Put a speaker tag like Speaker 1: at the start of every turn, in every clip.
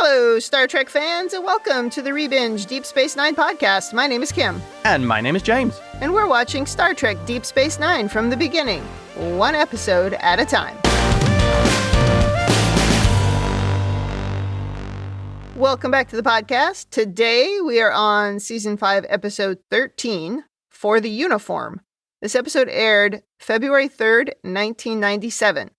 Speaker 1: Hello, Star Trek fans, and welcome to the Rebinge Deep Space Nine podcast. My name is Kim.
Speaker 2: And my name is James.
Speaker 1: And we're watching Star Trek Deep Space Nine from the beginning, one episode at a time. Welcome back to the podcast. Today we are on Season 5, Episode 13, For the Uniform. This episode aired February 3rd, 1997.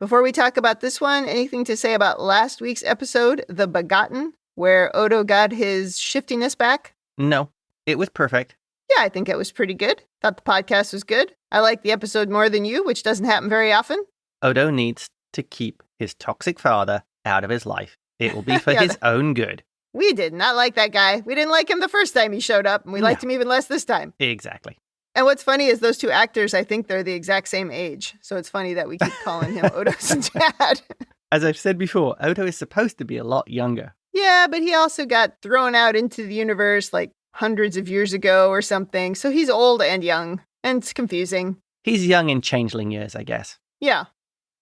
Speaker 1: Before we talk about this one, anything to say about last week's episode, The Begotten, where Odo got his shiftiness back?
Speaker 2: No, it was perfect.
Speaker 1: Yeah, I think it was pretty good. Thought the podcast was good. I like the episode more than you, which doesn't happen very often.
Speaker 2: Odo needs to keep his toxic father out of his life. It will be for his own good.
Speaker 1: We did not like that guy. We didn't like him the first time he showed up, and we liked him even less this time.
Speaker 2: Exactly.
Speaker 1: And what's funny is those two actors, I think they're the exact same age. So it's funny that we keep calling him Odo's dad.
Speaker 2: As I've said before, Odo is supposed to be a lot younger.
Speaker 1: Yeah, but he also got thrown out into the universe like hundreds of years ago or something. So he's old and young, and it's confusing.
Speaker 2: He's young in changeling years, I guess.
Speaker 1: Yeah.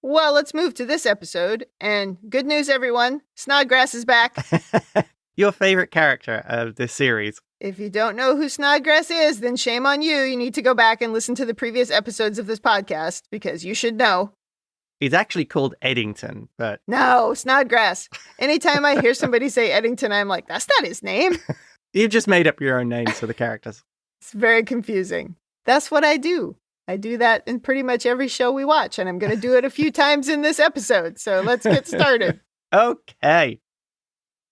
Speaker 1: Well, let's move to this episode. And good news, everyone. Snodgrass is back.
Speaker 2: Your favorite character of this series.
Speaker 1: If you don't know who Snodgrass is, then shame on you. You need to go back and listen to the previous episodes of this podcast, because you should know.
Speaker 2: He's actually called Eddington, but...
Speaker 1: No, Snodgrass. Anytime I hear somebody say Eddington, I'm like, that's not his name.
Speaker 2: You've just made up your own names for the characters.
Speaker 1: It's very confusing. That's what I do. I do that in pretty much every show we watch, and I'm going to do it a few times in this episode. So let's get started.
Speaker 2: Okay.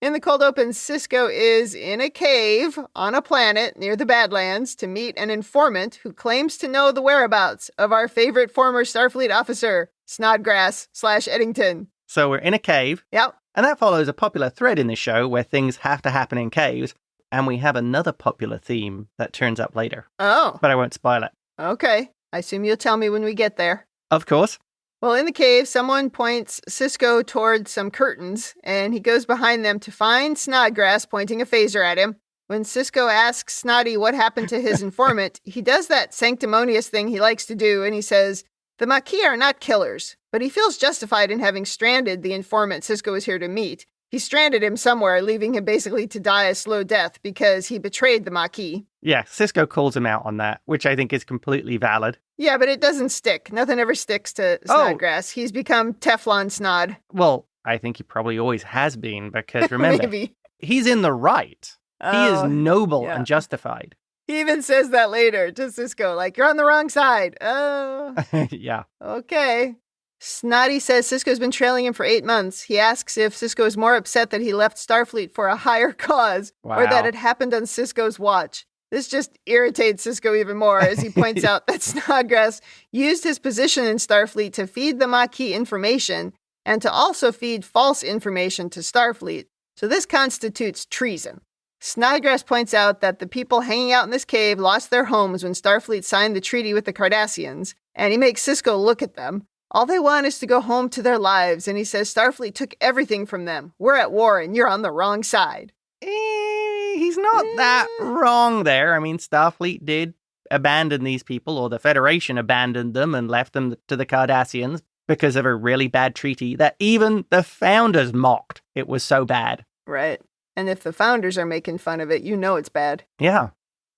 Speaker 1: In the cold open, Sisko is in a cave on a planet near the Badlands to meet an informant who claims to know the whereabouts of our favorite former Starfleet officer, Snodgrass / Eddington.
Speaker 2: So we're in a cave.
Speaker 1: Yep.
Speaker 2: And that follows a popular thread in the show where things have to happen in caves. And we have another popular theme that turns up later.
Speaker 1: Oh.
Speaker 2: But I won't spoil it.
Speaker 1: Okay. I assume you'll tell me when we get there.
Speaker 2: Of course.
Speaker 1: Well, in the cave, someone points Sisko towards some curtains, and he goes behind them to find Snodgrass pointing a phaser at him. When Sisko asks Snoddy what happened to his informant, he does that sanctimonious thing he likes to do, and he says, the Maquis are not killers, but he feels justified in having stranded the informant Sisko is here to meet. He stranded him somewhere, leaving him basically to die a slow death because he betrayed the Maquis.
Speaker 2: Yeah, Sisko calls him out on that, which I think is completely valid.
Speaker 1: Yeah, but it doesn't stick. Nothing ever sticks to Snodgrass. He's become Teflon Snod.
Speaker 2: Well, I think he probably always has been, because remember,
Speaker 1: Maybe.
Speaker 2: He's in the right. He is noble and justified.
Speaker 1: He even says that later to Sisko, like, you're on the wrong side. Oh.
Speaker 2: Yeah.
Speaker 1: Okay. Snoddy says Sisko's been trailing him for 8 months. He asks if Sisko is more upset that he left Starfleet for a higher cause, or that it happened on Sisko's watch. This just irritates Sisko even more as he points out that Snodgrass used his position in Starfleet to feed the Maquis information and to also feed false information to Starfleet. So this constitutes treason. Snodgrass points out that the people hanging out in this cave lost their homes when Starfleet signed the treaty with the Cardassians, and he makes Sisko look at them. All they want is to go home to their lives, and he says Starfleet took everything from them. We're at war, and you're on the wrong side.
Speaker 2: He's not that wrong there. I mean, Starfleet did abandon these people, or the Federation abandoned them and left them to the Cardassians because of a really bad treaty that even the founders mocked. It was so bad.
Speaker 1: Right. And if the founders are making fun of it, you know it's bad.
Speaker 2: Yeah.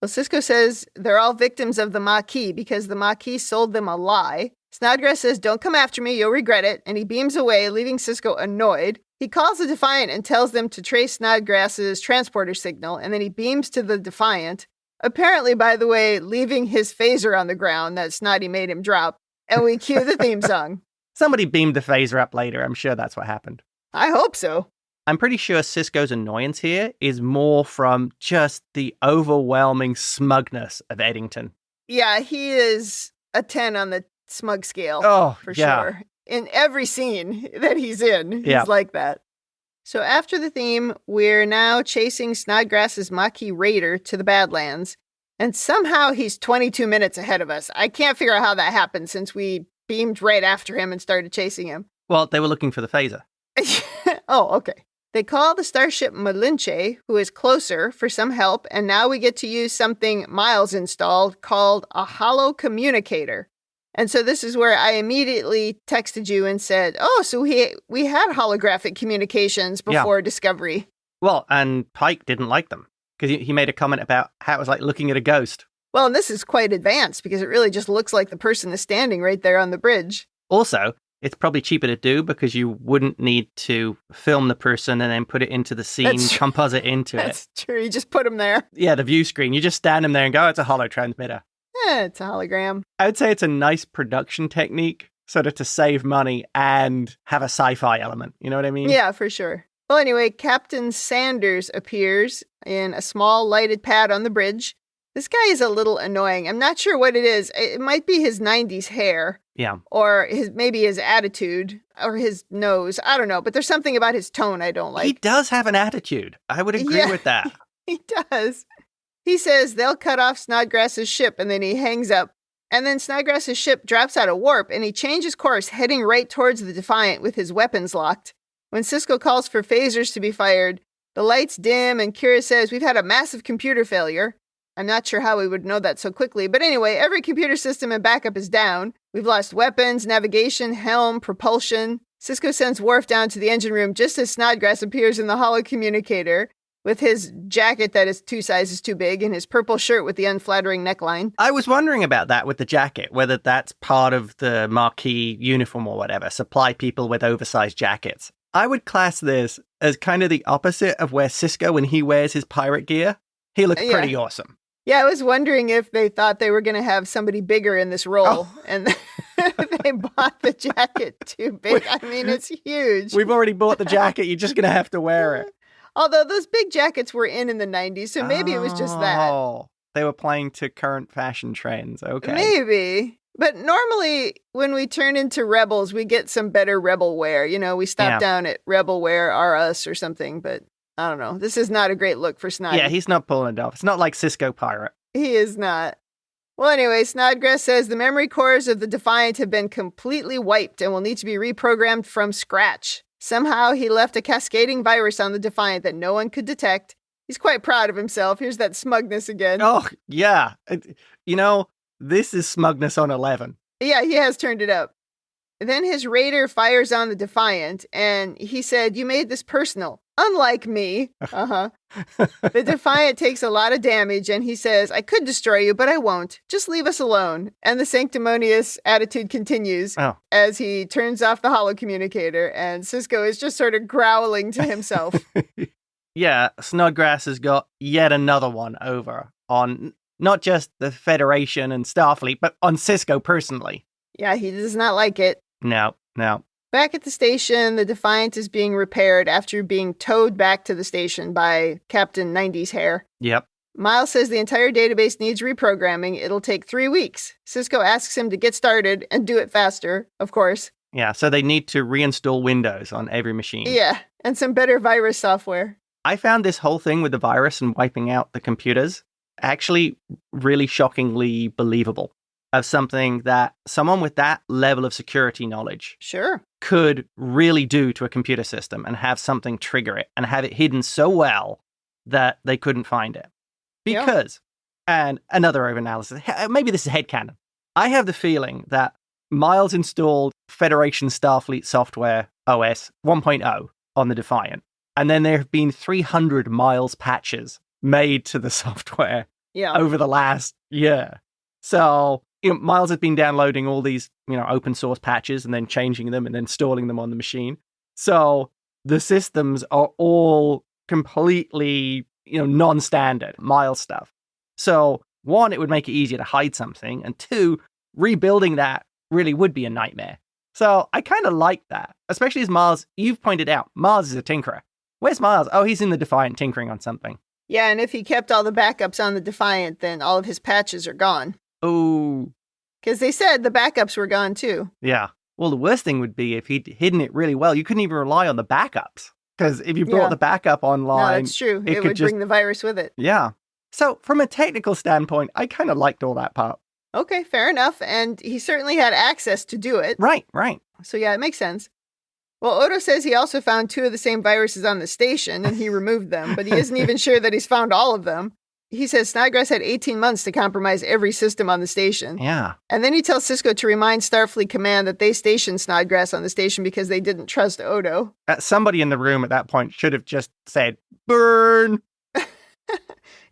Speaker 1: Well, Sisko says they're all victims of the Maquis because the Maquis sold them a lie. Snodgrass says, don't come after me, you'll regret it, and he beams away, leaving Sisko annoyed. He calls the Defiant and tells them to trace Snodgrass's transporter signal, and then he beams to the Defiant, apparently, by the way, leaving his phaser on the ground that Snoddy made him drop, and we cue the theme song.
Speaker 2: Somebody beamed the phaser up later. I'm sure that's what happened.
Speaker 1: I hope so.
Speaker 2: I'm pretty sure Sisko's annoyance here is more from just the overwhelming smugness of Eddington.
Speaker 1: Yeah, he is a 10 on the smug scale, for sure. In every scene that he's in, he's like that. So after the theme, we're now chasing Snodgrass's Maquis raider to the Badlands, and somehow he's 22 minutes ahead of us. I can't figure out how that happened since we beamed right after him and started chasing him.
Speaker 2: Well, they were looking for the phaser.
Speaker 1: Oh, okay. They call the starship Malinche, who is closer, for some help, and now we get to use something Miles installed called a hollow communicator. And so this is where I immediately texted you and said, oh, so we had holographic communications before Discovery.
Speaker 2: Well, and Pike didn't like them because he made a comment about how it was like looking at a ghost.
Speaker 1: Well, and this is quite advanced because it really just looks like the person is standing right there on the bridge.
Speaker 2: Also, it's probably cheaper to do because you wouldn't need to film the person and then put it into the scene, composite into it.
Speaker 1: That's true. You just put them there.
Speaker 2: Yeah, the view screen. You just stand them there and go, oh, it's a holo transmitter.
Speaker 1: It's a hologram.
Speaker 2: I would say it's a nice production technique, sort of to save money and have a sci-fi element. You know what I mean?
Speaker 1: Yeah, for sure. Well, anyway, Captain Sanders appears in a small lighted pad on the bridge. This guy is a little annoying. I'm not sure what it is. It might be his 90s hair.
Speaker 2: Yeah.
Speaker 1: Or maybe his attitude or his nose. I don't know. But there's something about his tone I don't like.
Speaker 2: He does have an attitude. I would agree with that.
Speaker 1: He does. He says they'll cut off Snodgrass's ship and then he hangs up. And then Snodgrass's ship drops out of warp and he changes course, heading right towards the Defiant with his weapons locked. When Sisko calls for phasers to be fired, the lights dim and Kira says, we've had a massive computer failure. I'm not sure how we would know that so quickly, but anyway, every computer system and backup is down. We've lost weapons, navigation, helm, propulsion. Sisko sends Worf down to the engine room just as Snodgrass appears in the holocommunicator with his jacket that is 2 sizes too big and his purple shirt with the unflattering neckline.
Speaker 2: I was wondering about that with the jacket, whether that's part of the marquee uniform or whatever, supply people with oversized jackets. I would class this as kind of the opposite of where Sisko, when he wears his pirate gear, he looks pretty awesome.
Speaker 1: Yeah, I was wondering if they thought they were going to have somebody bigger in this role, and they bought the jacket too big. I mean, it's huge.
Speaker 2: We've already bought the jacket. You're just going to have to wear it.
Speaker 1: Although those big jackets were in the 90s, so maybe it was just that.
Speaker 2: Oh, they were playing to current fashion trends. Okay.
Speaker 1: Maybe. But normally, when we turn into rebels, we get some better rebel wear. You know, we stop down at Rebel Wear R Us or something, but I don't know. This is not a great look for Snoddy.
Speaker 2: Yeah, he's not pulling it off. It's not like Sisko Pirate.
Speaker 1: He is not. Well, anyway, Snodgrass says the memory cores of the Defiant have been completely wiped and will need to be reprogrammed from scratch. Somehow, he left a cascading virus on the Defiant that no one could detect. He's quite proud of himself. Here's that smugness again.
Speaker 2: Oh, yeah. You know, this is smugness on 11.
Speaker 1: Yeah, he has turned it up. Then his raider fires on the Defiant, and he said, you made this personal. Unlike me. The Defiant takes a lot of damage, and he says, I could destroy you, but I won't. Just leave us alone. And the sanctimonious attitude continues as he turns off the holocommunicator, and Sisko is just sort of growling to himself.
Speaker 2: Yeah, Snodgrass has got yet another one over on not just the Federation and Starfleet, but on Sisko personally.
Speaker 1: Yeah, he does not like it.
Speaker 2: No.
Speaker 1: Back at the station, the Defiant is being repaired after being towed back to the station by Captain 90s Hair.
Speaker 2: Yep.
Speaker 1: Miles says the entire database needs reprogramming. It'll take 3 weeks. Sisko asks him to get started and do it faster, of course.
Speaker 2: Yeah, so they need to reinstall Windows on every machine.
Speaker 1: Yeah, and some better virus software.
Speaker 2: I found this whole thing with the virus and wiping out the computers actually really shockingly believable. Of something that someone with that level of security knowledge could really do to a computer system and have something trigger it and have it hidden so well that they couldn't find it. Because, and another overanalysis, maybe this is headcanon, I have the feeling that Miles installed Federation Starfleet software OS 1.0 on the Defiant, and then there have been 300 Miles patches made to the software over the last year. So Miles has been downloading all these, open source patches and then changing them and then installing them on the machine. So the systems are all completely, non-standard Miles stuff. So 1, it would make it easier to hide something. And 2, rebuilding that really would be a nightmare. So I kind of like that, especially as Miles, you've pointed out, Miles is a tinkerer. Where's Miles? Oh, he's in the Defiant tinkering on something.
Speaker 1: Yeah, and if he kept all the backups on the Defiant, then all of his patches are gone.
Speaker 2: Oh.
Speaker 1: Because they said the backups were gone too.
Speaker 2: Yeah. Well, the worst thing would be if he'd hidden it really well. You couldn't even rely on the backups. Because if you brought the backup online...
Speaker 1: No, that's true. It would bring the virus with it.
Speaker 2: Yeah. So, from a technical standpoint, I kind of liked all that part.
Speaker 1: Okay, fair enough. And he certainly had access to do it.
Speaker 2: Right.
Speaker 1: So yeah, it makes sense. Well, Odo says he also found 2 of the same viruses on the station, and he removed them. But he isn't even sure that he's found all of them. he says Snodgrass had 18 months to compromise every system on the station.
Speaker 2: Yeah.
Speaker 1: And then he tells Sisko to remind Starfleet Command that they stationed Snodgrass on the station because they didn't trust Odo.
Speaker 2: Somebody in the room at that point should have just said, burn.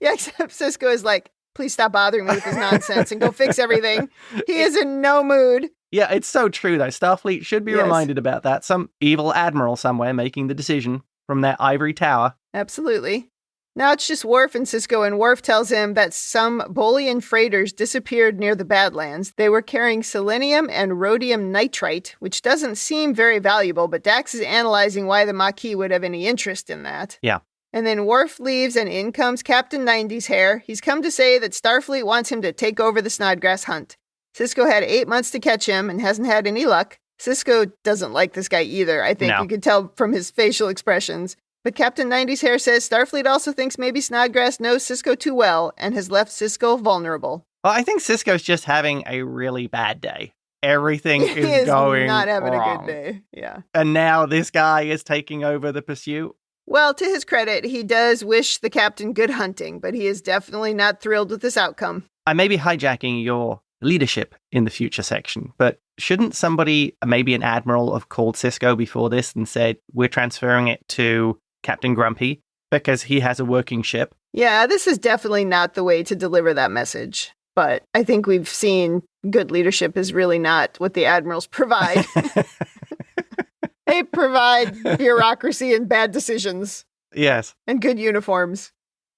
Speaker 1: Yeah, except Sisko is like, please stop bothering me with this nonsense and go fix everything. He is in no mood.
Speaker 2: Yeah, it's so true, though. Starfleet should be reminded about that. Some evil admiral somewhere making the decision from their ivory tower.
Speaker 1: Absolutely. Now it's just Worf and Sisko, and Worf tells him that some Bolian freighters disappeared near the Badlands. They were carrying selenium and rhodium nitrite, which doesn't seem very valuable, but Dax is analyzing why the Maquis would have any interest in that.
Speaker 2: Yeah.
Speaker 1: And then Worf leaves, and in comes Captain 90's hair. He's come to say that Starfleet wants him to take over the Snodgrass hunt. Sisko had 8 months to catch him and hasn't had any luck. Sisko doesn't like this guy either, I think. No. You could tell from his facial expressions. But Captain 90's hair says Starfleet also thinks maybe Snodgrass knows Sisko too well and has left Sisko vulnerable.
Speaker 2: Well, I think Sisko's just having a really bad day. Everything is going
Speaker 1: not having
Speaker 2: wrong.
Speaker 1: A good day. Yeah.
Speaker 2: And now this guy is taking over the pursuit.
Speaker 1: Well, to his credit, he does wish the captain good hunting, but he is definitely not thrilled with this outcome.
Speaker 2: I may be hijacking your leadership in the future section, but shouldn't somebody, maybe an admiral, have called Sisko before this and said, we're transferring it to Captain Grumpy because he has a working ship?
Speaker 1: Yeah, this is definitely not the way to deliver that message. But I think we've seen good leadership is really not what the admirals provide. They provide bureaucracy and bad decisions.
Speaker 2: Yes.
Speaker 1: And good uniforms.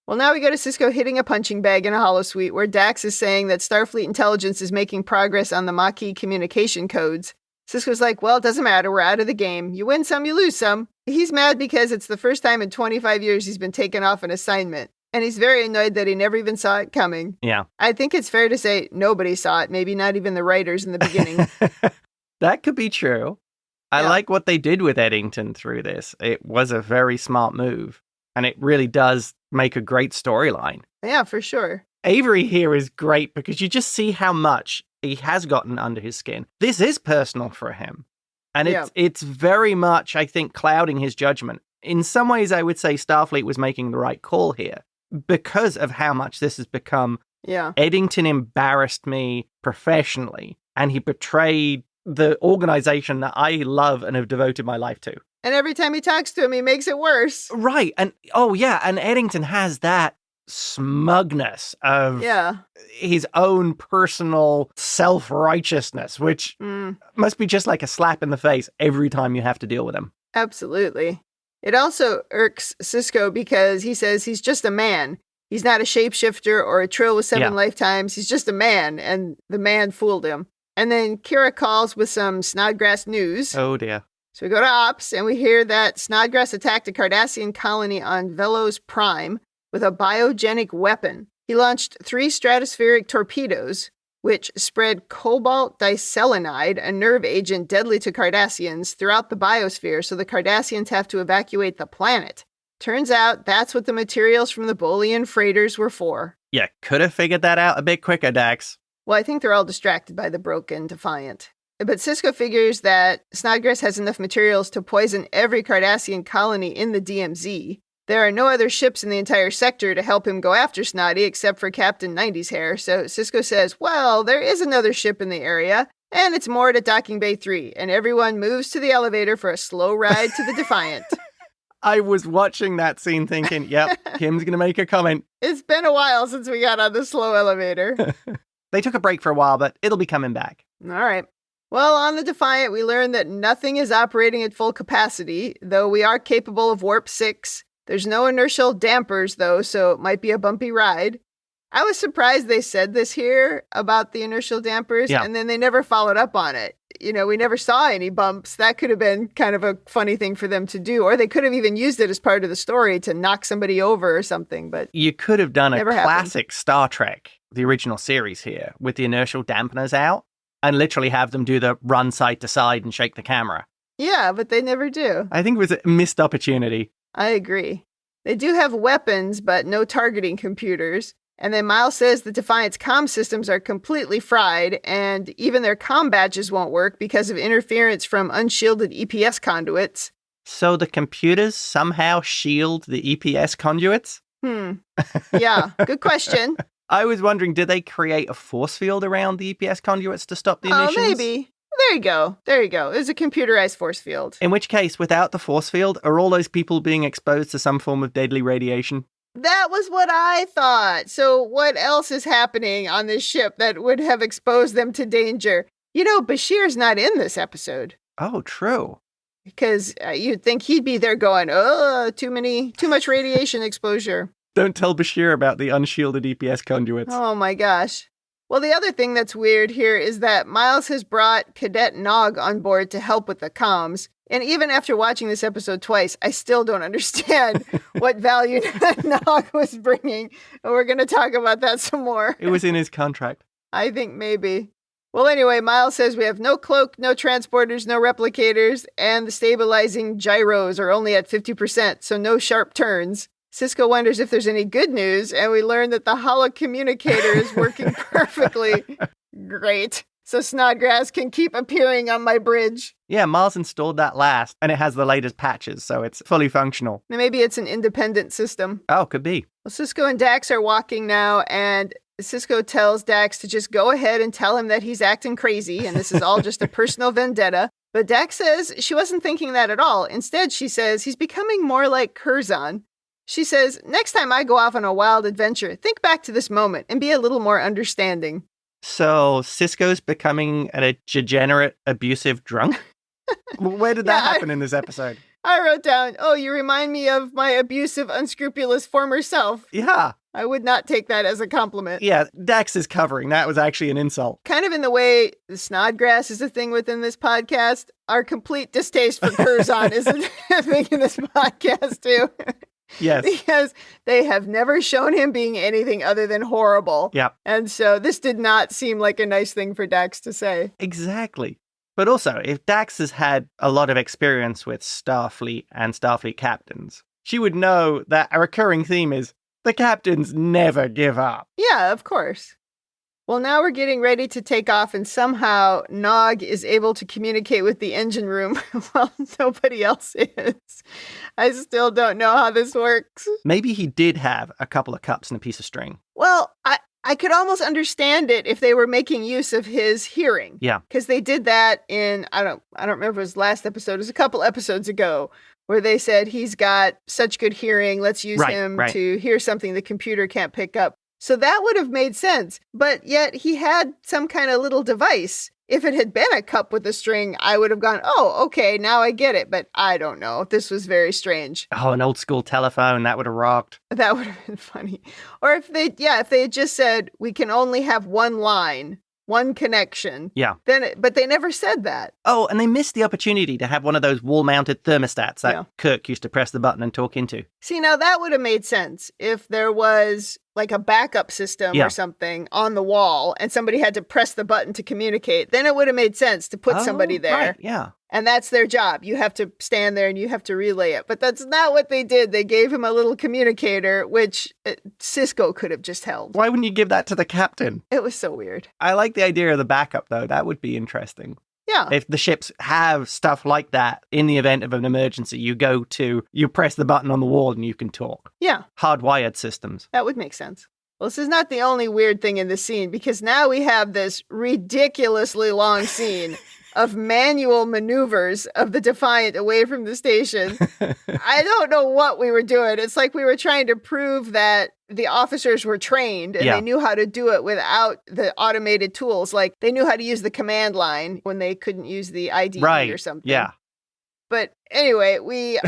Speaker 1: Well, now we go to Sisko hitting a punching bag in a holosuite where Dax is saying that Starfleet intelligence is making progress on the Maquis communication codes. Sisko's like, well, it doesn't matter. We're out of the game. You win some, you lose some. He's mad because it's the first time in 25 years he's been taken off an assignment. And he's very annoyed that he never even saw it coming.
Speaker 2: Yeah.
Speaker 1: I think it's fair to say nobody saw it. Maybe not even the writers in the beginning.
Speaker 2: That could be true. I like what they did with Eddington through this. It was a very smart move. And it really does make a great storyline.
Speaker 1: Yeah, for sure.
Speaker 2: Avery here is great because you just see how much he has gotten under his skin. This is personal for him. And it's very much, I think, clouding his judgment. In some ways, I would say Starfleet was making the right call here because of how much this has become.
Speaker 1: Yeah.
Speaker 2: Eddington embarrassed me professionally, and he betrayed the organization that I love and have devoted my life to.
Speaker 1: And every time he talks to him, he makes it worse.
Speaker 2: Right. And and Eddington has that smugness of his own personal self-righteousness, which must be just like a slap in the face every time you have to deal with him.
Speaker 1: Absolutely. It also irks Sisko because he says he's just a man. He's not a shapeshifter or a Trill with 7 lifetimes. He's just a man, and the man fooled him. And then Kira calls with some Snodgrass news.
Speaker 2: Oh, dear.
Speaker 1: So we go to Ops, and we hear that Snodgrass attacked a Cardassian colony on Velos Prime with a biogenic weapon. He launched 3 stratospheric torpedoes, which spread cobalt diselenide, a nerve agent deadly to Cardassians, throughout the biosphere, so the Cardassians have to evacuate the planet. Turns out that's what the materials from the Bolian freighters were for.
Speaker 2: Yeah, could have figured that out a bit quicker, Dax.
Speaker 1: Well, I think they're all distracted by the broken Defiant. But Sisko figures that Snodgrass has enough materials to poison every Cardassian colony in the DMZ. There are no other ships in the entire sector to help him go after Snoddy except for Captain 90's hair, so Sisko says, well, there is another ship in the area, and it's moored at Docking Bay 3, and everyone moves to the elevator for a slow ride to the Defiant.
Speaker 2: I was watching that scene thinking, yep, Kim's going to make a comment.
Speaker 1: It's been a while since we got on the slow elevator.
Speaker 2: They took a break for a while, but it'll be coming back.
Speaker 1: All right. Well, on the Defiant, we learn that nothing is operating at full capacity, though we are capable of Warp 6. There's no inertial dampers, though, so it might be a bumpy ride. I was surprised they said this here about the inertial dampers, and then they never followed up on it. You know, we never saw any bumps. That could have been kind of a funny thing for them to do, or they could have even used it as part of the story to knock somebody over or something, but
Speaker 2: you could have done a classic
Speaker 1: happened.
Speaker 2: Star Trek, the original series here, with the inertial dampeners out, and literally have them do the run side to side and shake the camera.
Speaker 1: Yeah, but they never do.
Speaker 2: I think it was a missed opportunity.
Speaker 1: I agree. They do have weapons, but no targeting computers. And then Miles says the Defiant's comm systems are completely fried, and even their comm badges won't work because of interference from unshielded EPS conduits.
Speaker 2: So the computers somehow shield the EPS conduits?
Speaker 1: Yeah, good question.
Speaker 2: I was wondering, did they create a force field around the EPS conduits to stop the emissions?
Speaker 1: Oh, maybe. There you go. There's a computerized force field.
Speaker 2: In which case, without the force field, are all those people being exposed to some form of deadly radiation?
Speaker 1: That was what I thought. So what else is happening on this ship that would have exposed them to danger? You know, Bashir's not in this episode.
Speaker 2: Oh, true.
Speaker 1: Because you'd think he'd be there going, too much radiation exposure.
Speaker 2: Don't tell Bashir about the unshielded EPS conduits.
Speaker 1: Oh my gosh. Well, the other thing that's weird here is that Miles has brought Cadet Nog on board to help with the comms. And even after watching this episode twice, I still don't understand what value Nog was bringing. And we're going to talk about that some more.
Speaker 2: It was in his contract.
Speaker 1: I think maybe. Well, anyway, Miles says we have no cloak, no transporters, no replicators, and the stabilizing gyros are only at 50%, so no sharp turns. Sisko wonders if there's any good news, and we learn that the holo communicator is working perfectly. Great. So Snodgrass can keep appearing on my bridge.
Speaker 2: Yeah, Miles installed that last, and it has the latest patches, so it's fully functional.
Speaker 1: Maybe it's an independent system.
Speaker 2: Oh, could be.
Speaker 1: Well, Sisko and Dax are walking now, and Sisko tells Dax to just go ahead and tell him that he's acting crazy, and this is all just a personal vendetta. But Dax says she wasn't thinking that at all. Instead, she says he's becoming more like Curzon. She says, next time I go off on a wild adventure, think back to this moment and be a little more understanding.
Speaker 2: So Sisko's becoming a degenerate, abusive drunk? Where did that happen in this episode?
Speaker 1: I wrote down, you remind me of my abusive, unscrupulous former self.
Speaker 2: Yeah.
Speaker 1: I would not take that as a compliment.
Speaker 2: Yeah, Dax is covering. That was actually an insult.
Speaker 1: Kind of in the way the Snodgrass is a thing within this podcast, our complete distaste for Curzon is a thing in this podcast, too.
Speaker 2: Yes.
Speaker 1: Because they have never shown him being anything other than horrible.
Speaker 2: Yep.
Speaker 1: And so this did not seem like a nice thing for Dax to say.
Speaker 2: Exactly. But also, if Dax has had a lot of experience with Starfleet and Starfleet captains, she would know that a recurring theme is the captains never give up.
Speaker 1: Yeah, of course. Well, now we're getting ready to take off, and somehow Nog is able to communicate with the engine room while nobody else is. I still don't know how this works.
Speaker 2: Maybe he did have a couple of cups and a piece of string.
Speaker 1: Well, I could almost understand it if they were making use of his hearing.
Speaker 2: Yeah.
Speaker 1: Because they did that in, I don't remember if it was last episode, it was a couple episodes ago, where they said he's got such good hearing, let's use him to hear something the computer can't pick up. So that would have made sense. But yet he had some kind of little device. If it had been a cup with a string, I would have gone, oh, okay, now I get it. But I don't know. This was very strange.
Speaker 2: Oh, an old school telephone. That would have rocked.
Speaker 1: That would have been funny. Or if they had just said, we can only have one line, one connection.
Speaker 2: Yeah.
Speaker 1: But they never said that.
Speaker 2: Oh, and they missed the opportunity to have one of those wall-mounted thermostats that Kirk used to press the button and talk into.
Speaker 1: See, now that would have made sense if there was like a backup system or something on the wall and somebody had to press the button to communicate. Then it would have made sense to put somebody there.
Speaker 2: Right, yeah.
Speaker 1: And that's their job. You have to stand there and you have to relay it. But that's not what they did. They gave him a little communicator, which Sisko could have just held.
Speaker 2: Why wouldn't you give that to the captain?
Speaker 1: It was so weird.
Speaker 2: I like the idea of the backup, though. That would be interesting.
Speaker 1: Yeah.
Speaker 2: If the ships have stuff like that, in the event of an emergency, you press the button on the wall and you can talk.
Speaker 1: Yeah.
Speaker 2: Hardwired systems.
Speaker 1: That would make sense. Well, this is not the only weird thing in this scene, because now we have this ridiculously long scene of manual maneuvers of the Defiant away from the station. I don't know what we were doing. It's like we were trying to prove that the officers were trained and they knew how to do it without the automated tools. Like they knew how to use the command line when they couldn't use the IDE or something.
Speaker 2: Yeah.
Speaker 1: But anyway, we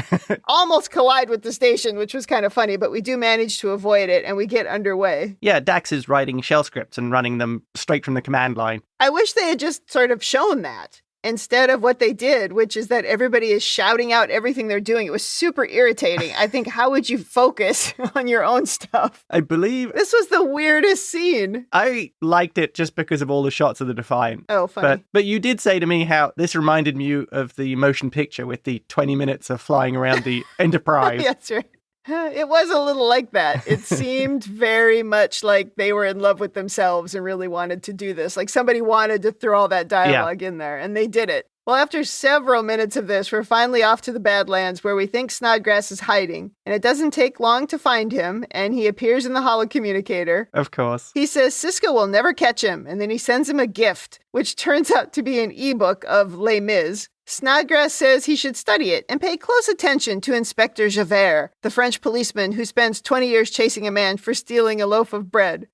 Speaker 1: almost collide with the station, which was kind of funny, but we do manage to avoid it and we get underway.
Speaker 2: Yeah, Dax is writing shell scripts and running them straight from the command line.
Speaker 1: I wish they had just sort of shown that instead of what they did, which is that everybody is shouting out everything they're doing. It was super irritating. I think, how would you focus on your own stuff?
Speaker 2: I believe
Speaker 1: this was the weirdest scene.
Speaker 2: I liked it just because of all the shots of the Defiant.
Speaker 1: Oh, funny.
Speaker 2: But you did say to me how this reminded you of the motion picture with the 20 minutes of flying around the Enterprise.
Speaker 1: That's right. It was a little like that. It seemed very much like they were in love with themselves and really wanted to do this. Like somebody wanted to throw all that dialogue in there, and they did it. Well, after several minutes of this, we're finally off to the Badlands where we think Snodgrass is hiding. And it doesn't take long to find him, and he appears in the holocommunicator.
Speaker 2: Of course.
Speaker 1: He says Sisko will never catch him, and then he sends him a gift, which turns out to be an ebook of Les Mis. Snodgrass says he should study it and pay close attention to Inspector Javert, the French policeman who spends 20 years chasing a man for stealing a loaf of bread.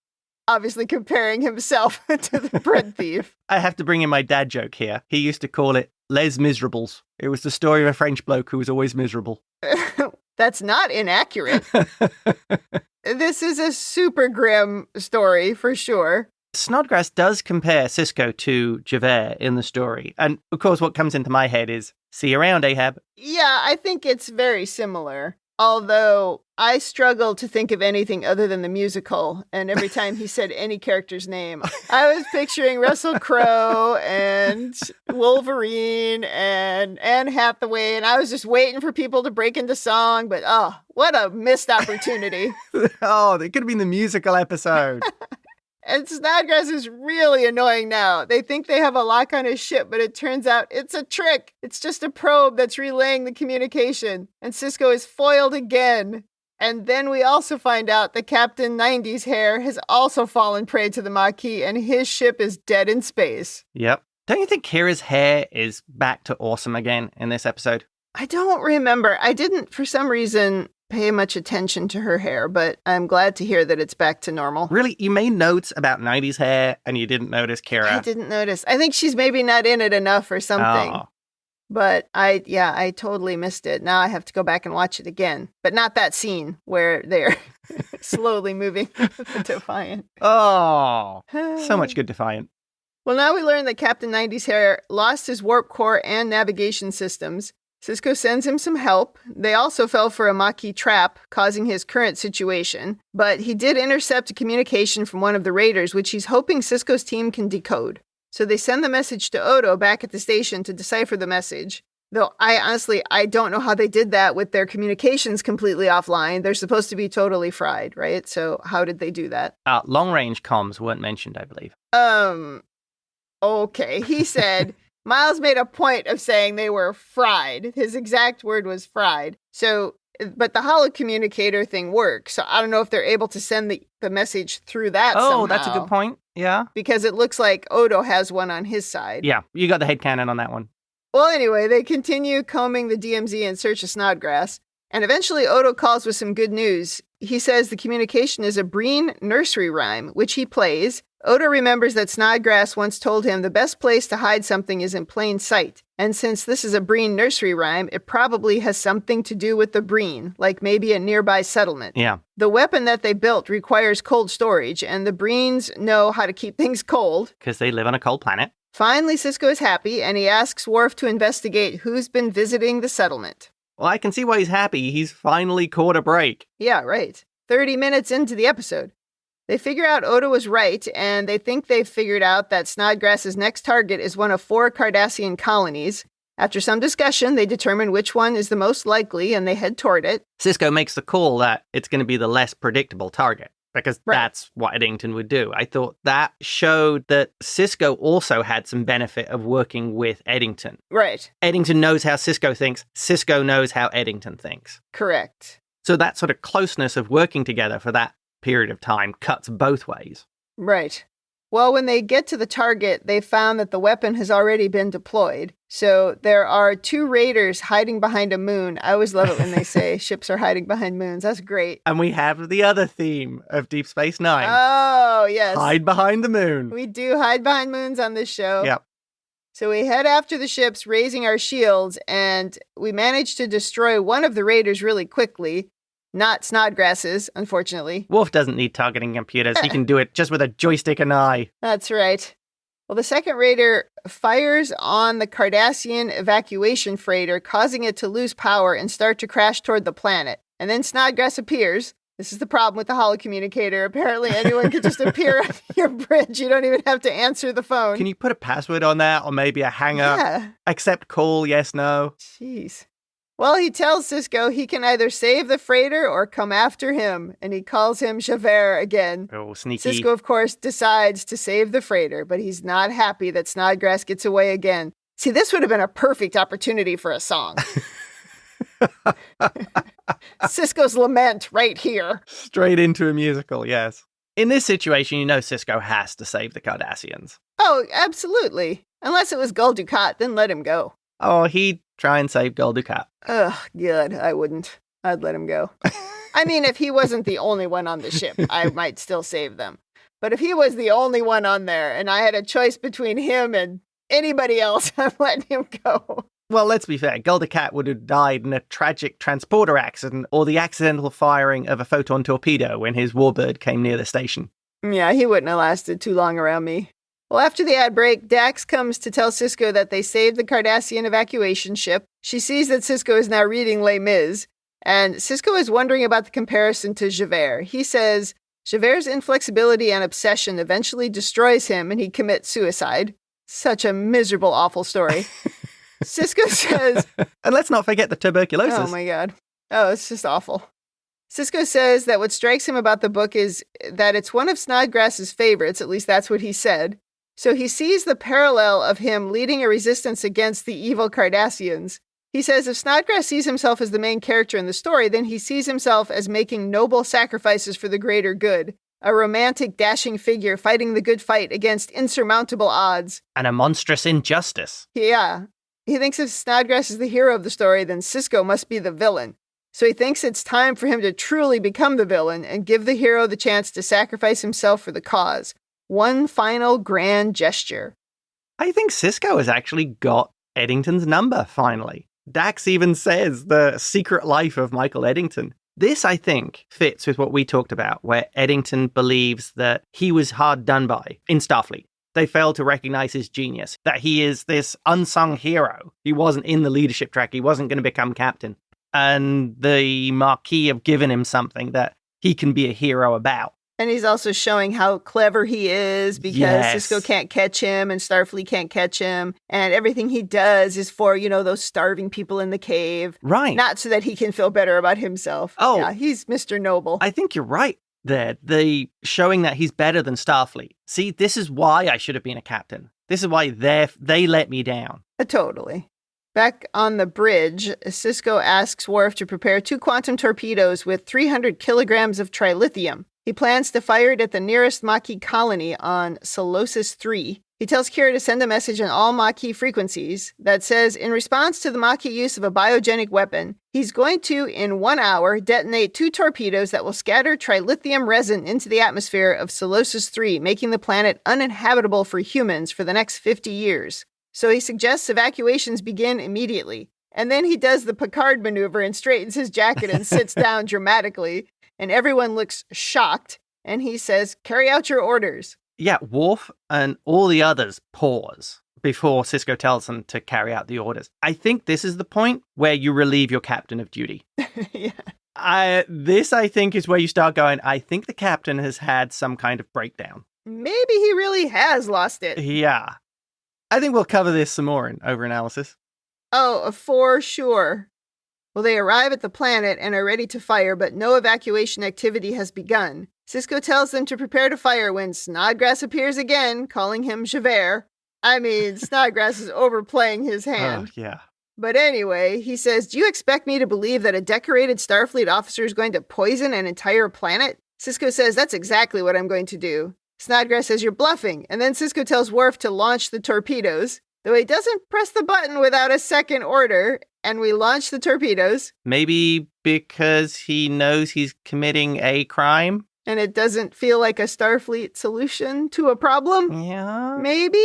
Speaker 1: Obviously comparing himself to the bread thief.
Speaker 2: I have to bring in my dad joke here. He used to call it Les Miserables. It was the story of a French bloke who was always miserable.
Speaker 1: That's not inaccurate. This is a super grim story, for sure.
Speaker 2: Snodgrass does compare Sisko to Javert in the story. And, of course, what comes into my head is, see you around, Ahab.
Speaker 1: Yeah, I think it's very similar. Although I struggle to think of anything other than the musical. And every time he said any character's name, I was picturing Russell Crowe and Wolverine and Anne Hathaway. And I was just waiting for people to break into song. But, oh, what a missed opportunity.
Speaker 2: Oh, it could have been the musical episode.
Speaker 1: And Snodgrass is really annoying now. They think they have a lock on his ship, but it turns out it's a trick. It's just a probe that's relaying the communication. And Sisko is foiled again. And then we also find out that Captain 90's hair has also fallen prey to the Maquis, and his ship is dead in space.
Speaker 2: Yep. Don't you think Kira's hair is back to awesome again in this episode?
Speaker 1: I don't remember. I didn't, for some reason, pay much attention to her hair, but I'm glad to hear that it's back to normal.
Speaker 2: Really? You made notes about 90's hair and you didn't notice Kira?
Speaker 1: I didn't notice. I think she's maybe not in it enough or something. Oh. But I totally missed it. Now I have to go back and watch it again. But not that scene where they're slowly moving the Defiant.
Speaker 2: Oh, so much good Defiant.
Speaker 1: Well, now we learn that Captain 90's hair lost his warp core and navigation systems. Sisko sends him some help. They also fell for a Maquis trap, causing his current situation. But he did intercept a communication from one of the raiders, which he's hoping Sisko's team can decode. So they send the message to Odo back at the station to decipher the message. Though I don't know how they did that with their communications completely offline. They're supposed to be totally fried, right? So how did they do that?
Speaker 2: Long-range comms weren't mentioned, I believe.
Speaker 1: Okay. He said... Miles made a point of saying they were fried. His exact word was fried. So, but the holocommunicator thing works. So I don't know if they're able to send the message through that somehow.
Speaker 2: That's a good point. Yeah.
Speaker 1: Because it looks like Odo has one on his side.
Speaker 2: Yeah, you got the headcanon on that one.
Speaker 1: Well, anyway, they continue combing the DMZ in search of Snodgrass. And eventually Odo calls with some good news. He says the communication is a Breen nursery rhyme, which he plays. Odo remembers that Snodgrass once told him the best place to hide something is in plain sight. And since this is a Breen nursery rhyme, it probably has something to do with the Breen, like maybe a nearby settlement.
Speaker 2: Yeah.
Speaker 1: The weapon that they built requires cold storage, and the Breens know how to keep things cold.
Speaker 2: Because they live on a cold planet.
Speaker 1: Finally, Sisko is happy, and he asks Worf to investigate who's been visiting the settlement.
Speaker 2: Well, I can see why he's happy. He's finally caught a break.
Speaker 1: Yeah, right. 30 minutes into the episode. They figure out Odo was right, and they think they've figured out that Snodgrass's next target is one of 4 Cardassian colonies. After some discussion, they determine which one is the most likely, and they head toward it.
Speaker 2: Sisko makes the call that it's going to be the less predictable target, because that's what Eddington would do. I thought that showed that Sisko also had some benefit of working with Eddington.
Speaker 1: Right.
Speaker 2: Eddington knows how Sisko thinks. Sisko knows how Eddington thinks.
Speaker 1: Correct.
Speaker 2: So that sort of closeness of working together for that period of time cuts both ways.
Speaker 1: Right. Well, when they get to the target, they found that the weapon has already been deployed. So there are 2 raiders hiding behind a moon. I always love it when they say ships are hiding behind moons. That's great.
Speaker 2: And we have the other theme of Deep Space Nine.
Speaker 1: Oh, yes.
Speaker 2: Hide behind the moon.
Speaker 1: We do hide behind moons on this show.
Speaker 2: Yep.
Speaker 1: So we head after the ships, raising our shields, and we manage to destroy one of the raiders really quickly. Not Snodgrass's, unfortunately.
Speaker 2: Worf doesn't need targeting computers. He can do it just with a joystick and eye.
Speaker 1: That's right. Well, the second raider fires on the Cardassian evacuation freighter, causing it to lose power and start to crash toward the planet. And then Snodgrass appears. This is the problem with the holocommunicator. Apparently anyone can just appear on your bridge. You don't even have to answer the phone.
Speaker 2: Can you put a password on that, or maybe a hang-up?
Speaker 1: Yeah.
Speaker 2: Accept call, yes, no.
Speaker 1: Jeez. Well, he tells Sisko he can either save the freighter or come after him, and he calls him Javert again.
Speaker 2: Oh, sneaky.
Speaker 1: Sisko, of course, decides to save the freighter, but he's not happy that Snodgrass gets away again. See, this would have been a perfect opportunity for a song. Sisko's lament right here.
Speaker 2: Straight into a musical, yes. In this situation, you know Sisko has to save the Cardassians.
Speaker 1: Oh, absolutely. Unless it was Gul Dukat, then let him go.
Speaker 2: Oh, he'd try and save Gul Dukat.
Speaker 1: Ugh, good. I wouldn't. I'd let him go. I mean, if he wasn't the only one on the ship, I might still save them. But if he was the only one on there and I had a choice between him and anybody else, I'm letting him go.
Speaker 2: Well, let's be fair. Gul Dukat would have died in a tragic transporter accident or the accidental firing of a photon torpedo when his warbird came near the station.
Speaker 1: Yeah, he wouldn't have lasted too long around me. Well, after the ad break, Dax comes to tell Sisko that they saved the Cardassian evacuation ship. She sees that Sisko is now reading Les Mis, and Sisko is wondering about the comparison to Javert. He says, Javert's inflexibility and obsession eventually destroys him and he commits suicide. Such a miserable, awful story. Sisko says...
Speaker 2: And let's not forget the tuberculosis.
Speaker 1: Oh my god. Oh, it's just awful. Sisko says that what strikes him about the book is that it's one of Snodgrass's favorites, at least that's what he said. So he sees the parallel of him leading a resistance against the evil Cardassians. He says if Snodgrass sees himself as the main character in the story, then he sees himself as making noble sacrifices for the greater good. A romantic, dashing figure fighting the good fight against insurmountable odds.
Speaker 2: And a monstrous injustice.
Speaker 1: Yeah. He thinks if Snodgrass is the hero of the story, then Sisko must be the villain. So he thinks it's time for him to truly become the villain and give the hero the chance to sacrifice himself for the cause. One final grand gesture.
Speaker 2: I think Sisko has actually got Eddington's number, finally. Dax even says the secret life of Michael Eddington. This, I think, fits with what we talked about, where Eddington believes that he was hard done by in Starfleet. They failed to recognize his genius, that he is this unsung hero. He wasn't in the leadership track. He wasn't going to become captain. And the Marquis have given him something that he can be a hero about.
Speaker 1: And he's also showing how clever he is because Sisko can't catch him and Starfleet can't catch him. And everything he does is for, those starving people in the cave.
Speaker 2: Right.
Speaker 1: Not so that he can feel better about himself.
Speaker 2: Oh.
Speaker 1: Yeah, he's Mr. Noble.
Speaker 2: I think you're right there. Showing that he's better than Starfleet. See, this is why I should have been a captain. This is why they let me down.
Speaker 1: Totally. Back on the bridge, Sisko asks Worf to prepare 2 quantum torpedoes with 300 kilograms of trilithium. He plans to fire it at the nearest Maquis colony on Solosis 3. He tells Kira to send a message in all Maquis frequencies that says, in response to the Maquis use of a biogenic weapon, he's going to, in 1 hour, detonate 2 torpedoes that will scatter trilithium resin into the atmosphere of Solosis 3, making the planet uninhabitable for humans for the next 50 years. So he suggests evacuations begin immediately. And then he does the Picard maneuver and straightens his jacket and sits down dramatically. And everyone looks shocked. And he says, carry out your orders.
Speaker 2: Yeah, Worf and all the others pause before Sisko tells them to carry out the orders. I think this is the point where you relieve your captain of duty.
Speaker 1: Yeah.
Speaker 2: This, I think, is where you start going, I think the captain has had some kind of breakdown.
Speaker 1: Maybe he really has lost it.
Speaker 2: Yeah. I think we'll cover this some more in overanalysis.
Speaker 1: Oh, for sure. Well, they arrive at the planet and are ready to fire, but no evacuation activity has begun. Sisko tells them to prepare to fire when Snodgrass appears again, calling him Javert. I mean, Snodgrass is overplaying his hand.
Speaker 2: Oh, yeah.
Speaker 1: But anyway, he says, do you expect me to believe that a decorated Starfleet officer is going to poison an entire planet? Sisko says, that's exactly what I'm going to do. Snodgrass says, you're bluffing. And then Sisko tells Worf to launch the torpedoes, though he doesn't press the button without a second order, and we launch the torpedoes.
Speaker 2: Maybe because he knows he's committing a crime?
Speaker 1: And it doesn't feel like a Starfleet solution to a problem?
Speaker 2: Yeah.
Speaker 1: Maybe?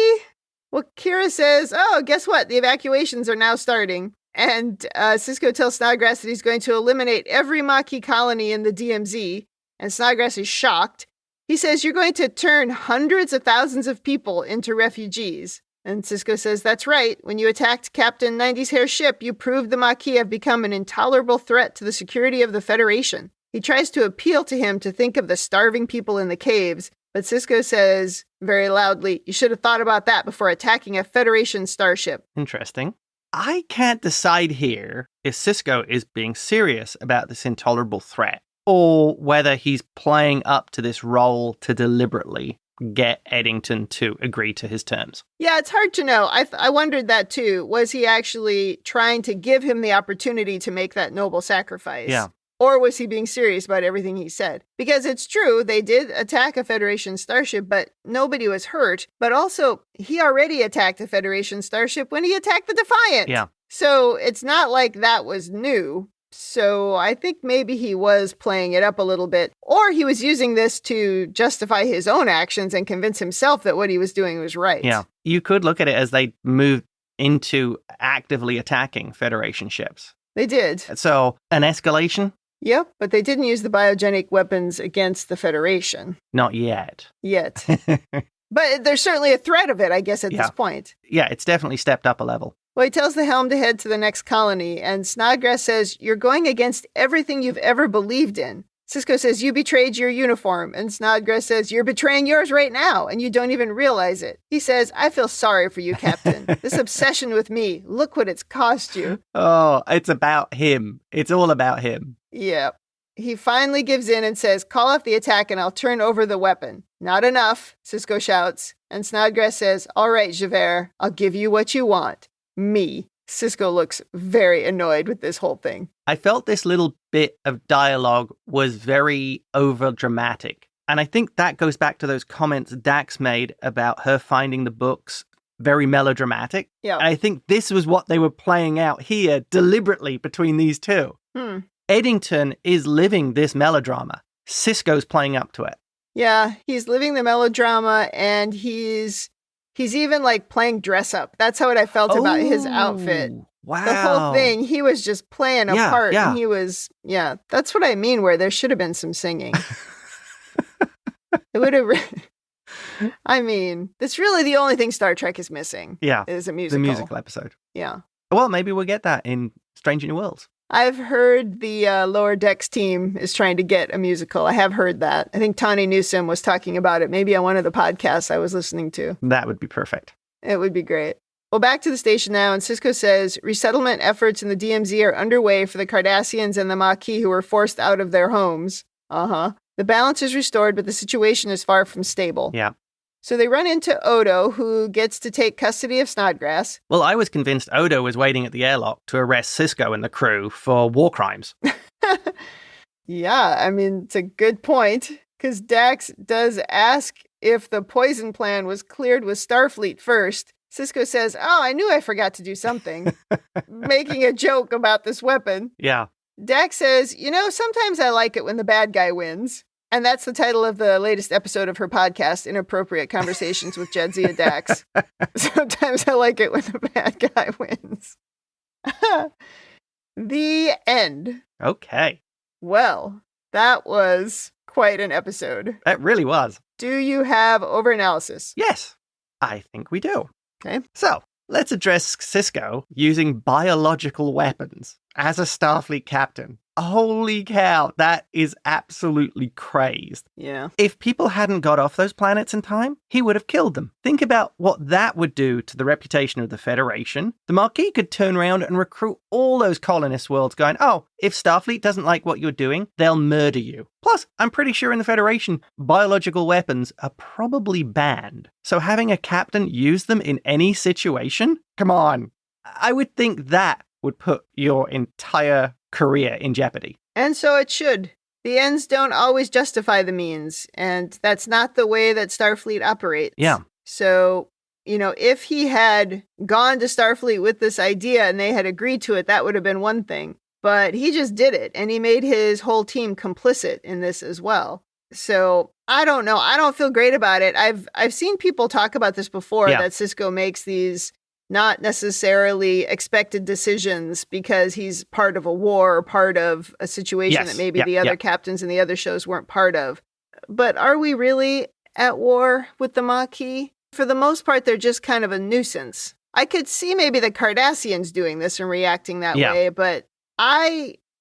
Speaker 1: Well, Kira says, oh, guess what? The evacuations are now starting. And Sisko tells Snodgrass that he's going to eliminate every Maquis colony in the DMZ. And Snodgrass is shocked. He says, you're going to turn hundreds of thousands of people into refugees. And Sisko says, that's right. When you attacked Captain 90's Hair ship, you proved the Maquis have become an intolerable threat to the security of the Federation. He tries to appeal to him to think of the starving people in the caves, but Sisko says very loudly, you should have thought about that before attacking a Federation starship.
Speaker 2: Interesting. I can't decide here if Sisko is being serious about this intolerable threat, or whether he's playing up to this role to deliberately get Eddington to agree to his terms.
Speaker 1: Yeah, it's hard to know. I wondered that too. Was he actually trying to give him the opportunity to make that noble sacrifice?
Speaker 2: Yeah.
Speaker 1: Or was he being serious about everything he said? Because it's true, they did attack a Federation starship, but nobody was hurt. But also, he already attacked a Federation starship when he attacked the Defiant.
Speaker 2: Yeah.
Speaker 1: So it's not like that was new. So I think maybe he was playing it up a little bit. Or he was using this to justify his own actions and convince himself that what he was doing was right.
Speaker 2: Yeah. You could look at it as they moved into actively attacking Federation ships.
Speaker 1: They did.
Speaker 2: So, an escalation?
Speaker 1: Yep, but they didn't use the biogenic weapons against the Federation.
Speaker 2: Not yet.
Speaker 1: But there's certainly a threat of it, I guess, at this point.
Speaker 2: Yeah, it's definitely stepped up a level.
Speaker 1: Well, he tells the helm to head to the next colony, and Snodgrass says, "You're going against everything you've ever believed in." Sisko says, "You betrayed your uniform," and Snodgrass says, "You're betraying yours right now, and you don't even realize it." He says, "I feel sorry for you, Captain. This obsession with me, look what it's cost you."
Speaker 2: Oh, it's about him. It's all about him.
Speaker 1: Yeah. He finally gives in and says, "Call off the attack and I'll turn over the weapon." "Not enough," Sisko shouts, and Snodgrass says, "All right, Javert, I'll give you what you want. Me." Sisko looks very annoyed with this whole thing.
Speaker 2: I felt this little bit of dialogue was very over dramatic. And I think that goes back to those comments Dax made about her finding the books very melodramatic.
Speaker 1: Yeah.
Speaker 2: And I think this was what they were playing out here deliberately between these two. Eddington is living this melodrama. Sisko's playing up to it.
Speaker 1: Yeah, he's living the melodrama, and he's even like playing dress up. That's how I felt about his outfit.
Speaker 2: Wow.
Speaker 1: The whole thing, he was just playing a part.
Speaker 2: Yeah.
Speaker 1: And he was, that's what I mean, where there should have been some singing. It would have, I mean, that's really the only thing Star Trek is missing.
Speaker 2: Yeah.
Speaker 1: Is a musical.
Speaker 2: The musical episode.
Speaker 1: Yeah.
Speaker 2: Well, maybe we'll get that in Strange New Worlds.
Speaker 1: I've heard the Lower Decks team is trying to get a musical. I have heard that. I think Tawny Newsome was talking about it, maybe on one of the podcasts I was listening to.
Speaker 2: That would be perfect.
Speaker 1: It would be great. Well, back to the station now, and Sisko says, "Resettlement efforts in the DMZ are underway for the Cardassians and the Maquis who were forced out of their homes." The balance is restored, but the situation is far from stable.
Speaker 2: Yeah.
Speaker 1: So they run into Odo, who gets to take custody of Snodgrass.
Speaker 2: Well, I was convinced Odo was waiting at the airlock to arrest Sisko and the crew for war crimes.
Speaker 1: Yeah, I mean, it's a good point, because Dax does ask if the poison plan was cleared with Starfleet first. Sisko says, "Oh, I knew I forgot to do something," making a joke about this weapon.
Speaker 2: Yeah.
Speaker 1: Dax says, "Sometimes I like it when the bad guy wins." And that's the title of the latest episode of her podcast, Inappropriate Conversations with Jadzia Dax. Sometimes I like it when the bad guy wins. The end.
Speaker 2: Okay.
Speaker 1: Well, that was quite an episode.
Speaker 2: It really was.
Speaker 1: Do you have overanalysis?
Speaker 2: Yes, I think we do.
Speaker 1: Okay.
Speaker 2: So, let's address Sisko using biological weapons as a Starfleet captain. Holy cow, that is absolutely crazed.
Speaker 1: Yeah.
Speaker 2: If people hadn't got off those planets in time, he would have killed them. Think about what that would do to the reputation of the Federation. The Maquis could turn around and recruit all those colonist worlds going, "Oh, if Starfleet doesn't like what you're doing, they'll murder you." Plus, I'm pretty sure in the Federation, biological weapons are probably banned. So having a captain use them in any situation? Come on. I would think that would put your entire career in jeopardy.
Speaker 1: And so it should. The ends don't always justify the means, and that's not the way that Starfleet operates.
Speaker 2: Yeah.
Speaker 1: So, if he had gone to Starfleet with this idea and they had agreed to it, that would have been one thing. But he just did it, and he made his whole team complicit in this as well. So, I don't know. I don't feel great about it. I've seen people talk about this before, that Sisko makes these not necessarily expected decisions because he's part of a war or part of a situation that maybe the other captains in the other shows weren't part of. But are we really at war with the Maquis? For the most part, they're just kind of a nuisance. I could see maybe the Cardassians doing this and reacting that way, but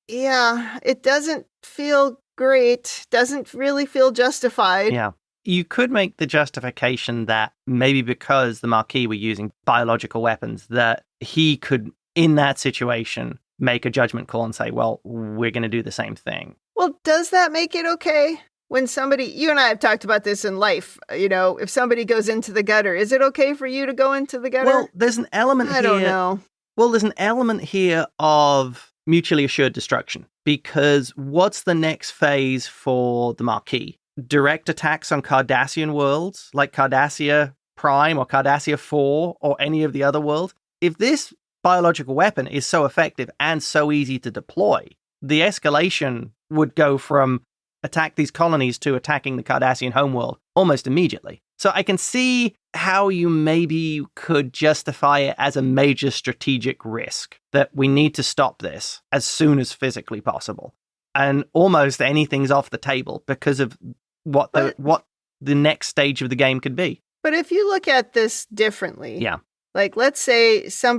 Speaker 1: it doesn't feel great. Doesn't really feel justified.
Speaker 2: Yeah. You could make the justification that maybe because the Maquis were using biological weapons, that he could, in that situation, make a judgment call and say, well, we're going to do the same thing.
Speaker 1: Well, does that make it okay? when somebody, you and I have talked about this in life, if somebody goes into the gutter, is it okay for you to go into the gutter?
Speaker 2: Well, there's an element
Speaker 1: I don't know.
Speaker 2: Well, there's an element here of mutually assured destruction, because what's the next phase for the Maquis? Direct attacks on Cardassian worlds, like Cardassia Prime or Cardassia 4 or any of the other worlds? If this biological weapon is so effective and so easy to deploy, the escalation would go from attack these colonies to attacking the Cardassian homeworld almost immediately. So I can see how you maybe could justify it as a major strategic risk, that we need to stop this as soon as physically possible. And almost anything's off the table because of what the next stage of the game could be.
Speaker 1: But if you look at this differently,
Speaker 2: yeah,
Speaker 1: like let's say some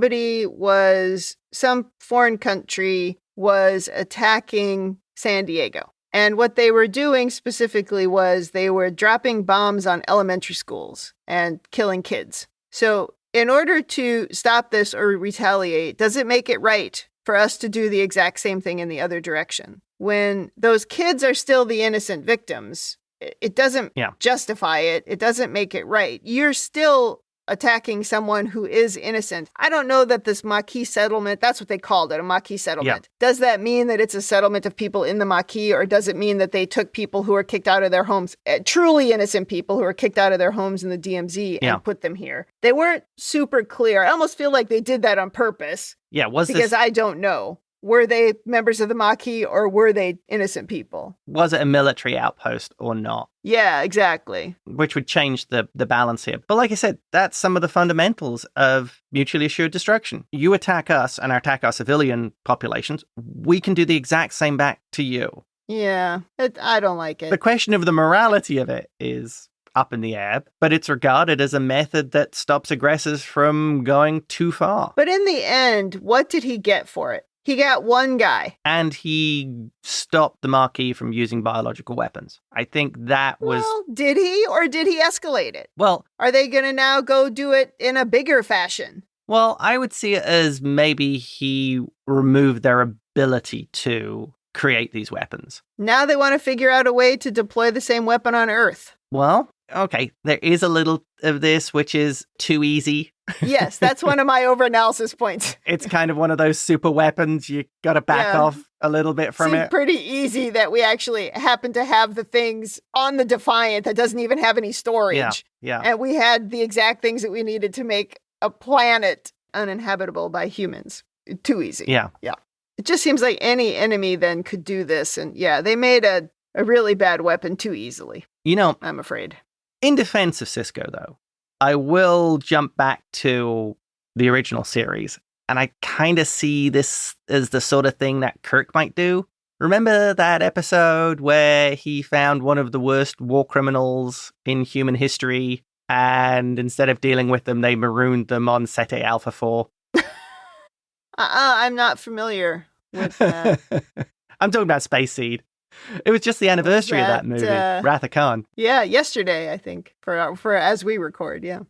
Speaker 1: foreign country was attacking San Diego. And what they were doing specifically was they were dropping bombs on elementary schools and killing kids. So in order to stop this or retaliate, does it make it right for us to do the exact same thing in the other direction? When those kids are still the innocent victims, it doesn't justify it. It doesn't make it right. You're still attacking someone who is innocent. I don't know that this Maquis settlement, that's what they called it, a Maquis settlement. Yeah. Does that mean that it's a settlement of people in the Maquis, or does it mean that they took people who were kicked out of their homes, truly innocent people who were kicked out of their homes in the DMZ and put them here? They weren't super clear. I almost feel like they did that on purpose.
Speaker 2: Yeah,
Speaker 1: because I don't know. Were they members of the Maquis or were they innocent people?
Speaker 2: Was it a military outpost or not?
Speaker 1: Yeah, exactly.
Speaker 2: Which would change the balance here. But like I said, that's some of the fundamentals of mutually assured destruction. You attack us and attack our civilian populations, we can do the exact same back to you.
Speaker 1: Yeah, I don't like it.
Speaker 2: The question of the morality of it is up in the air, but it's regarded as a method that stops aggressors from going too far.
Speaker 1: But in the end, what did he get for it? He got one guy.
Speaker 2: And he stopped the Maquis from using biological weapons. I think that was...
Speaker 1: Well, did he? Or did he escalate it?
Speaker 2: Well...
Speaker 1: Are they going to now go do it in a bigger fashion?
Speaker 2: Well, I would see it as maybe he removed their ability to create these weapons.
Speaker 1: Now they want to figure out a way to deploy the same weapon on Earth.
Speaker 2: Well, okay, there is a little of this, which is too easy.
Speaker 1: Yes, that's one of my overanalysis points.
Speaker 2: It's kind of one of those super weapons. You got to back off a little bit from it.
Speaker 1: It's pretty easy that we actually happen to have the things on the Defiant that doesn't even have any storage.
Speaker 2: Yeah.
Speaker 1: And we had the exact things that we needed to make a planet uninhabitable by humans. Too easy.
Speaker 2: Yeah.
Speaker 1: It just seems like any enemy then could do this. And they made a really bad weapon too easily. I'm afraid.
Speaker 2: In defense of Sisko, though, I will jump back to the original series, and I kind of see this as the sort of thing that Kirk might do. Remember that episode where he found one of the worst war criminals in human history, and instead of dealing with them, they marooned them on Sete Alpha 4?
Speaker 1: I'm not familiar with that.
Speaker 2: I'm talking about Space Seed. It was just the anniversary of that movie, Wrath of Khan.
Speaker 1: Yeah, yesterday, I think, for as we record, yeah.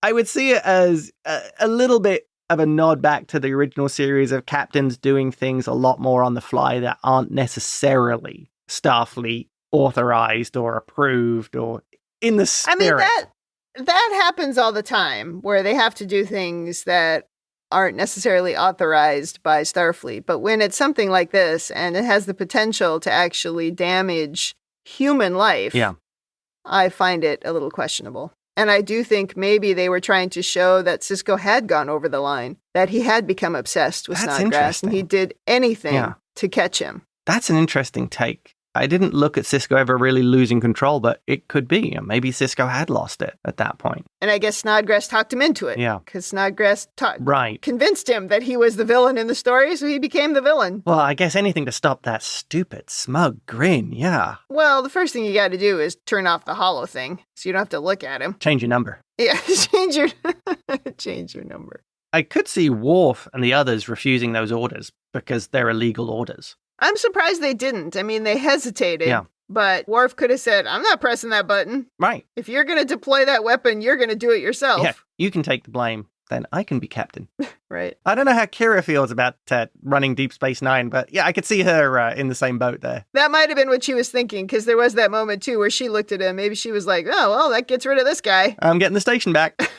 Speaker 2: I would see it as a little bit of a nod back to the original series of captains doing things a lot more on the fly that aren't necessarily Starfleet authorized or approved or in the spirit.
Speaker 1: I mean, that happens all the time, where they have to do things that aren't necessarily authorized by Starfleet. But when it's something like this and it has the potential to actually damage human life, I find it a little questionable. And I do think maybe they were trying to show that Sisko had gone over the line, that he had become obsessed with Snodgrass and he did anything to catch him.
Speaker 2: That's an interesting take. I didn't look at Sisko ever really losing control, but it could be. Maybe Sisko had lost it at that point.
Speaker 1: And I guess Snodgrass talked him into it.
Speaker 2: Yeah.
Speaker 1: Because Snodgrass convinced him that he was the villain in the story, so he became the villain.
Speaker 2: Well, I guess anything to stop that stupid, smug grin, yeah.
Speaker 1: Well, the first thing you got to do is turn off the holo thing, so you don't have to look at him.
Speaker 2: Change your number.
Speaker 1: Yeah, change your number.
Speaker 2: I could see Worf and the others refusing those orders because they're illegal orders.
Speaker 1: I'm surprised they didn't. I mean, they hesitated, but Worf could have said, I'm not pressing that button.
Speaker 2: Right.
Speaker 1: If you're going to deploy that weapon, you're going to do it yourself.
Speaker 2: Yeah, you can take the blame. then I can be captain.
Speaker 1: Right.
Speaker 2: I don't know how Kira feels about running Deep Space Nine, but yeah, I could see her in the same boat there.
Speaker 1: That might have been what she was thinking, because there was that moment, too, where she looked at him. Maybe she was like, oh, well, that gets rid of this guy.
Speaker 2: I'm getting the station back.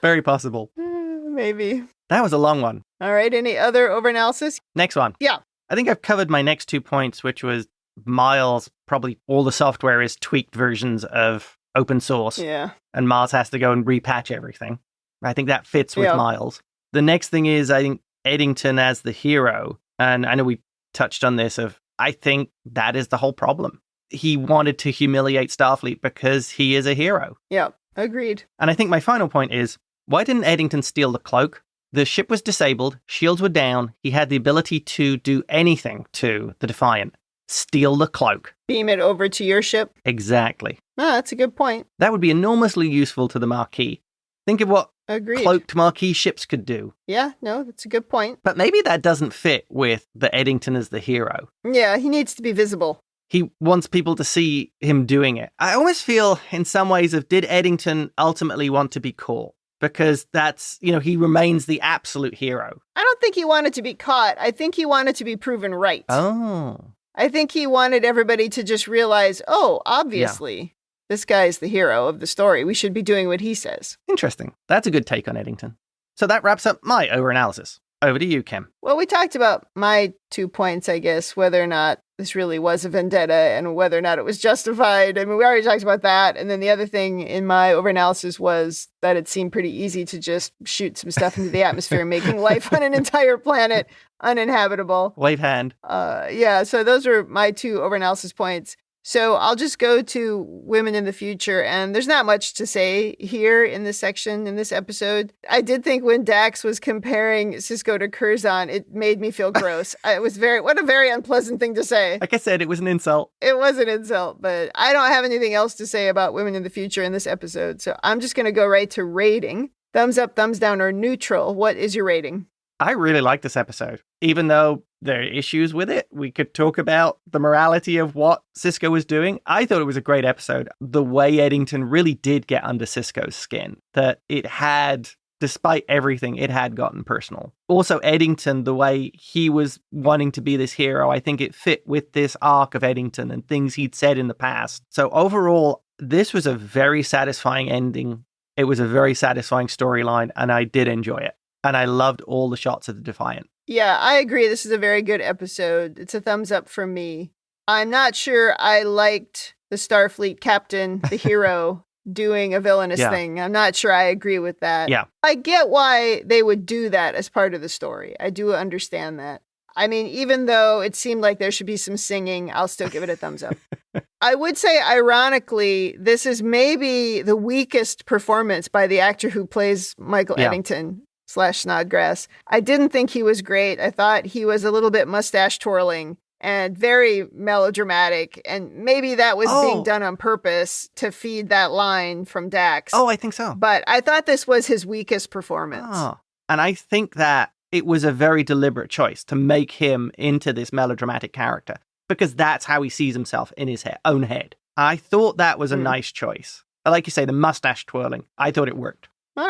Speaker 2: Very possible.
Speaker 1: Maybe.
Speaker 2: That was a long one.
Speaker 1: All right, any other overanalysis?
Speaker 2: Next one.
Speaker 1: Yeah.
Speaker 2: I think I've covered my next 2 points, which was Miles, probably all the software is tweaked versions of open source.
Speaker 1: Yeah.
Speaker 2: And Miles has to go and repatch everything. I think that fits with Miles. The next thing is, I think, Eddington as the hero. And I know we touched on this I think that is the whole problem. He wanted to humiliate Starfleet because he is a hero.
Speaker 1: Yeah, agreed.
Speaker 2: And I think my final point is, why didn't Eddington steal the cloak? The ship was disabled, shields were down, he had the ability to do anything to the Defiant. Steal the cloak.
Speaker 1: Beam it over to your ship.
Speaker 2: Exactly.
Speaker 1: Oh, that's a good point.
Speaker 2: That would be enormously useful to the Marquis. Think of what
Speaker 1: Agreed.
Speaker 2: Cloaked Marquis ships could do.
Speaker 1: Yeah, no, that's a good point.
Speaker 2: But maybe that doesn't fit with the Eddington as the hero.
Speaker 1: Yeah, he needs to be visible.
Speaker 2: He wants people to see him doing it. I almost feel in some ways did Eddington ultimately want to be caught? Because that's, he remains the absolute hero.
Speaker 1: I don't think he wanted to be caught. I think he wanted to be proven right.
Speaker 2: Oh.
Speaker 1: I think he wanted everybody to just realize, obviously, this guy is the hero of the story. We should be doing what he says.
Speaker 2: Interesting. That's a good take on Eddington. So that wraps up my overanalysis. Over to you, Kim.
Speaker 1: Well, we talked about my 2 points, I guess, whether or not this really was a vendetta and whether or not it was justified. I mean, we already talked about that. And then the other thing in my overanalysis was that it seemed pretty easy to just shoot some stuff into the atmosphere, making life on an entire planet uninhabitable.
Speaker 2: Wave hand.
Speaker 1: So those are my 2 overanalysis points. So I'll just go to women in the future, and there's not much to say here in this section, in this episode. I did think when Dax was comparing Sisko to Curzon, it made me feel gross. What a very unpleasant thing to say.
Speaker 2: Like I said, it was an insult.
Speaker 1: It was an insult, but I don't have anything else to say about women in the future in this episode. So I'm just going to go right to rating. Thumbs up, thumbs down, or neutral. What is your rating?
Speaker 2: I really like this episode, even though there are issues with it. We could talk about the morality of what Sisko was doing. I thought it was a great episode. The way Eddington really did get under Sisko's skin, that it had, despite everything, it had gotten personal. Also, Eddington, the way he was wanting to be this hero, I think it fit with this arc of Eddington and things he'd said in the past. So overall, this was a very satisfying ending. It was a very satisfying storyline, and I did enjoy it. And I loved all the shots of the Defiant.
Speaker 1: Yeah, I agree. This is a very good episode. It's a thumbs up from me. I'm not sure I liked the Starfleet captain, the hero, doing a villainous thing. I'm not sure I agree with that.
Speaker 2: Yeah.
Speaker 1: I get why they would do that as part of the story. I do understand that. I mean, even though it seemed like there should be some singing, I'll still give it a thumbs up. I would say, ironically, this is maybe the weakest performance by the actor who plays Michael Eddington. /Snodgrass. I didn't think he was great. I thought he was a little bit mustache twirling and very melodramatic. And maybe that was being done on purpose to feed that line from Dax.
Speaker 2: Oh, I think so.
Speaker 1: But I thought this was his weakest performance.
Speaker 2: Oh. And I think that it was a very deliberate choice to make him into this melodramatic character, because that's how he sees himself in his own head. I thought that was a nice choice. Like you say, the mustache twirling. I thought it worked.
Speaker 1: All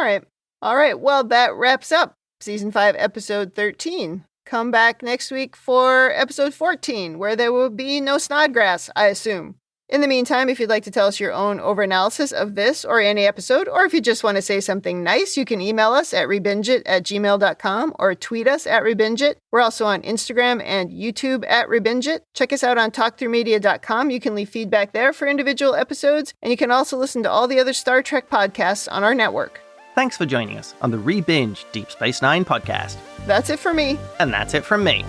Speaker 1: right. Well, that wraps up Season 5, Episode 13. Come back next week for Episode 14, where there will be no Snodgrass, I assume. In the meantime, if you'd like to tell us your own overanalysis of this or any episode, or if you just want to say something nice, you can email us at rebingeit@gmail.com or tweet us at rebingeit. We're also on Instagram and YouTube at rebingeit. Check us out on talkthroughmedia.com. You can leave feedback there for individual episodes, and you can also listen to all the other Star Trek podcasts on our network.
Speaker 2: Thanks for joining us on the Rebinge Deep Space Nine podcast.
Speaker 1: That's it for me.
Speaker 2: And that's it from me.